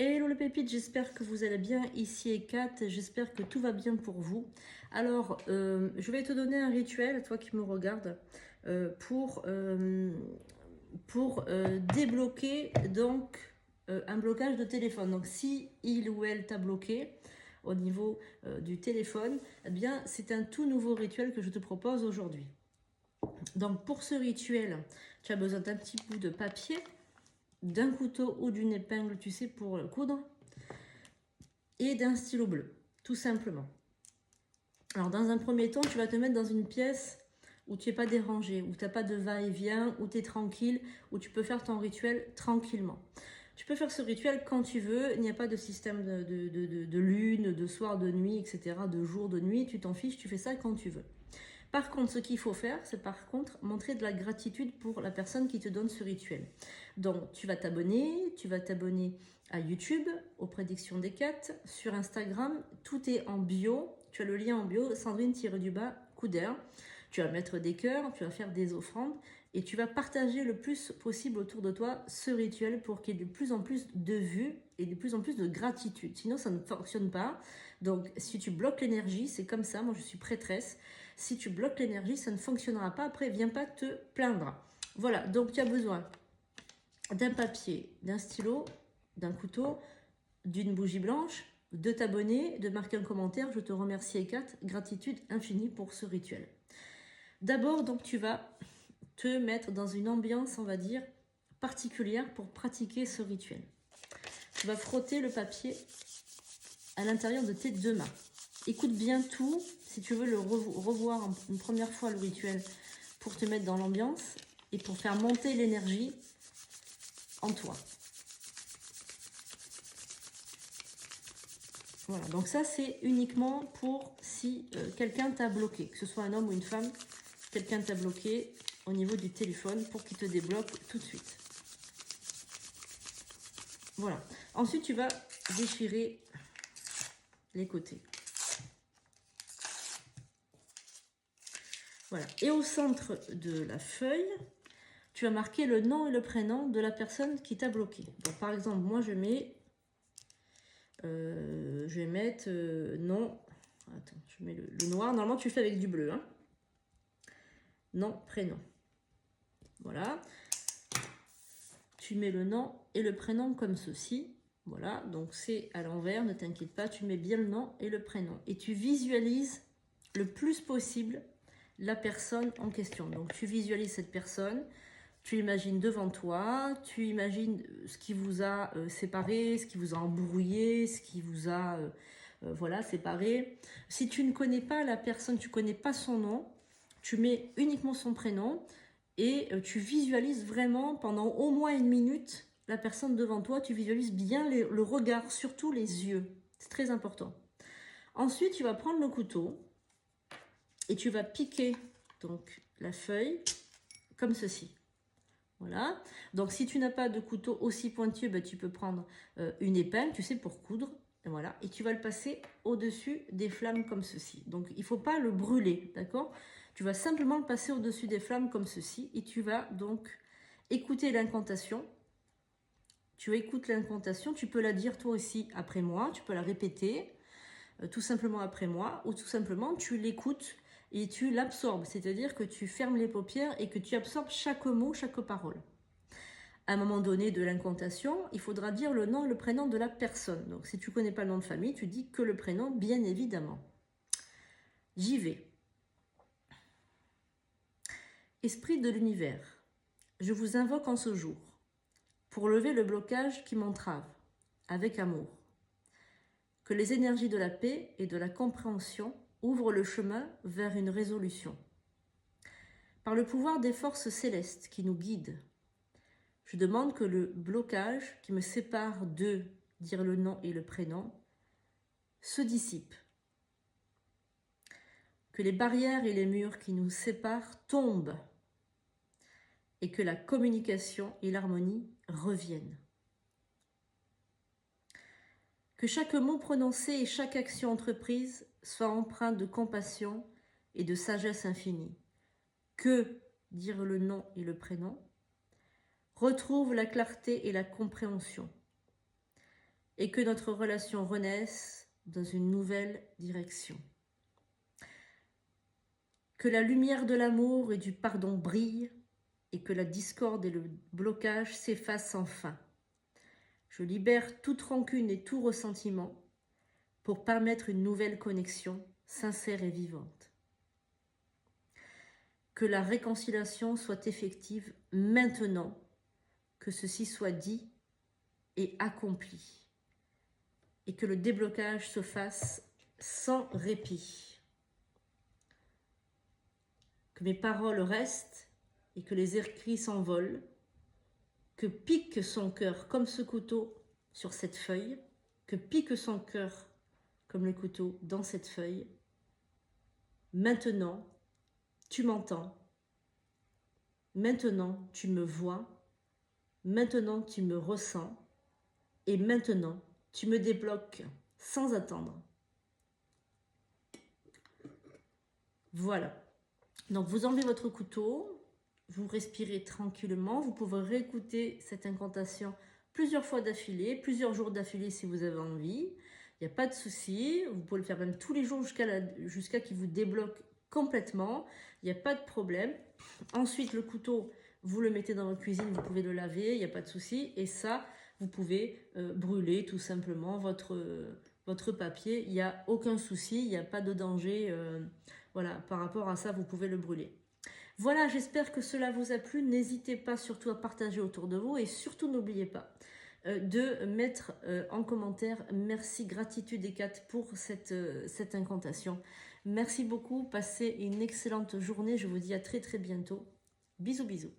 Hello les pépites, j'espère que vous allez bien. Ici est Kat, j'espère que tout va bien pour vous. Alors, je vais te donner un rituel, toi qui me regardes, pour débloquer donc un blocage de téléphone. Donc, si il ou elle t'a bloqué au niveau du téléphone, eh bien, c'est un tout nouveau rituel que je te propose aujourd'hui. Donc, pour ce rituel, tu as besoin d'un petit bout de papier, d'un couteau ou d'une épingle, tu sais, pour coudre, et d'un stylo bleu, tout simplement. Alors dans un premier temps, tu vas te mettre dans une pièce où tu n'es pas dérangé, où tu n'as pas de va-et-vient, où tu es tranquille, où tu peux faire ton rituel tranquillement. Tu peux faire ce rituel quand tu veux, il n'y a pas de système de lune, de soir, de nuit, etc., de jour, de nuit, tu t'en fiches, tu fais ça quand tu veux. Par contre, ce qu'il faut faire, c'est par contre montrer de la gratitude pour la personne qui te donne ce rituel. Donc, tu vas t'abonner à YouTube, aux prédictions des Kat, sur Instagram, tout est en bio. Tu as le lien en bio, Sandrine-du-bas, Couder. Tu vas mettre des cœurs, tu vas faire des offrandes et tu vas partager le plus possible autour de toi ce rituel pour qu'il y ait de plus en plus de vues et de plus en plus de gratitude. Sinon, ça ne fonctionne pas. Donc, si tu bloques l'énergie, c'est comme ça. Moi, je suis prêtresse. Si tu bloques l'énergie, ça ne fonctionnera pas. Après, viens pas te plaindre. Voilà, donc tu as besoin d'un papier, d'un stylo, d'un couteau, d'une bougie blanche, de t'abonner, de marquer un commentaire. Je te remercie, Ekat. Gratitude infinie pour ce rituel. D'abord, donc, tu vas te mettre dans une ambiance, on va dire, particulière pour pratiquer ce rituel. Tu vas frotter le papier à l'intérieur de tes deux mains. Écoute bien tout, si tu veux le revoir une première fois le rituel pour te mettre dans l'ambiance et pour faire monter l'énergie en toi. Voilà, donc ça c'est uniquement pour si quelqu'un t'a bloqué, que ce soit un homme ou une femme, quelqu'un t'a bloqué au niveau du téléphone pour qu'il te débloque tout de suite. Voilà, ensuite tu vas déchirer les côtés. Voilà, et au centre de la feuille, tu vas marquer le nom et le prénom de la personne qui t'a bloqué. Donc, par exemple, moi je vais mettre nom. Attends, je mets le noir. Normalement, tu le fais avec du bleu. Hein. Nom, prénom. Voilà. Tu mets le nom et le prénom comme ceci. Voilà, donc c'est à l'envers, ne t'inquiète pas, tu mets bien le nom et le prénom. Et tu visualises le plus possible la personne en question. Donc tu visualises cette personne, tu l'imagines devant toi, tu imagines ce qui vous a séparé, ce qui vous a embrouillé, ce qui vous a voilà, séparé. Si tu ne connais pas la personne, tu ne connais pas son nom, tu mets uniquement son prénom et tu visualises vraiment pendant au moins une minute la personne devant toi, tu visualises bien le regard, surtout les yeux. C'est très important. Ensuite, tu vas prendre le couteau et tu vas piquer donc la feuille comme ceci. Voilà. Donc, si tu n'as pas de couteau aussi pointueux, ben, tu peux prendre une épingle, tu sais, pour coudre. Et voilà. Et tu vas le passer au-dessus des flammes comme ceci. Donc, il ne faut pas le brûler, d'accord? Tu vas simplement le passer au-dessus des flammes comme ceci. Et tu vas donc écouter l'incantation. Tu écoutes l'incantation. Tu peux la dire toi aussi après moi. Tu peux la répéter tout simplement après moi. Ou tout simplement, tu l'écoutes et tu l'absorbes. C'est-à-dire que tu fermes les paupières et que tu absorbes chaque mot, chaque parole. À un moment donné de l'incantation, il faudra dire le nom et le prénom de la personne. Donc si tu ne connais pas le nom de famille, tu dis que le prénom, bien évidemment. J'y vais. Esprit de l'univers, je vous invoque en ce jour pour lever le blocage qui m'entrave, avec amour. Que les énergies de la paix et de la compréhension ouvrent le chemin vers une résolution. Par le pouvoir des forces célestes qui nous guident, je demande que le blocage qui me sépare de dire le nom et le prénom se dissipe. Que les barrières et les murs qui nous séparent tombent et que la communication et l'harmonie reviennent. Que chaque mot prononcé et chaque action entreprise soit empreinte de compassion et de sagesse infinie. Que dire le nom et le prénom retrouve la clarté et la compréhension. et que notre relation renaisse dans une nouvelle direction. Que la lumière de l'amour et du pardon brille et que la discorde et le blocage s'effacent enfin. Je libère toute rancune et tout ressentiment pour permettre une nouvelle connexion sincère et vivante. Que la réconciliation soit effective maintenant, que ceci soit dit et accompli, et que le déblocage se fasse sans répit. Que mes paroles restent et que les écrits s'envolent, que pique son cœur comme ce couteau sur cette feuille, que pique son cœur comme le couteau dans cette feuille. Maintenant, tu m'entends. Maintenant, tu me vois. Maintenant, tu me ressens. Et maintenant, tu me débloques sans attendre. Voilà. Donc, vous enlevez votre couteau, vous respirez tranquillement. Vous pouvez réécouter cette incantation plusieurs fois d'affilée, plusieurs jours d'affilée si vous avez envie. Il n'y a pas de souci. Vous pouvez le faire même tous les jours jusqu'à qu'il vous débloque complètement. Il n'y a pas de problème. Ensuite, le couteau, vous le mettez dans votre cuisine, vous pouvez le laver, il n'y a pas de souci. Et ça, vous pouvez brûler tout simplement votre papier. Il n'y a aucun souci, il n'y a pas de danger. Voilà, par rapport à ça, vous pouvez le brûler. Voilà, j'espère que cela vous a plu. N'hésitez pas surtout à partager autour de vous et surtout n'oubliez pas de mettre en commentaire merci, gratitude et 4 pour cette incantation. Merci beaucoup, passez une excellente journée. Je vous dis à très très bientôt. Bisous bisous.